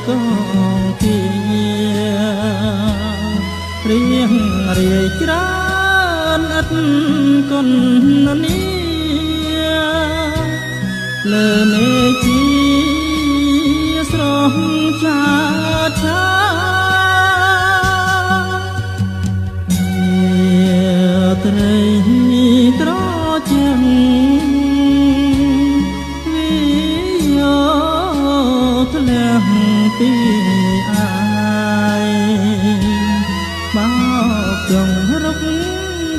កងគារៀងរាយច្រើនឥតគុណនីលើមេជីស្រស់ចាឆាត្រីត្រជាងវិយោធ្លះពីអាយបោកចងរុក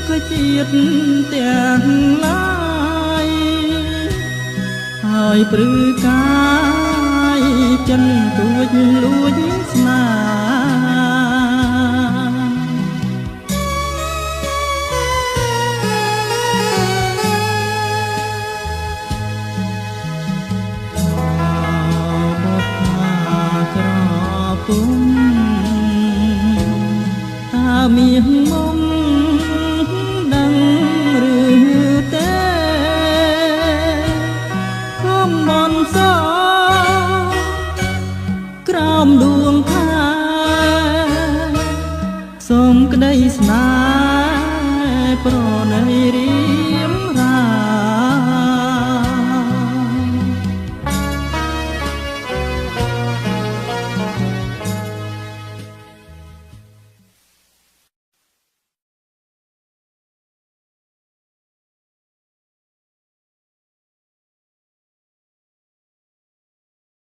ក៏ជាតិទាំងឡាយហើយព្រឺកាយចិនទួចលួចស្នាពុំតាមាន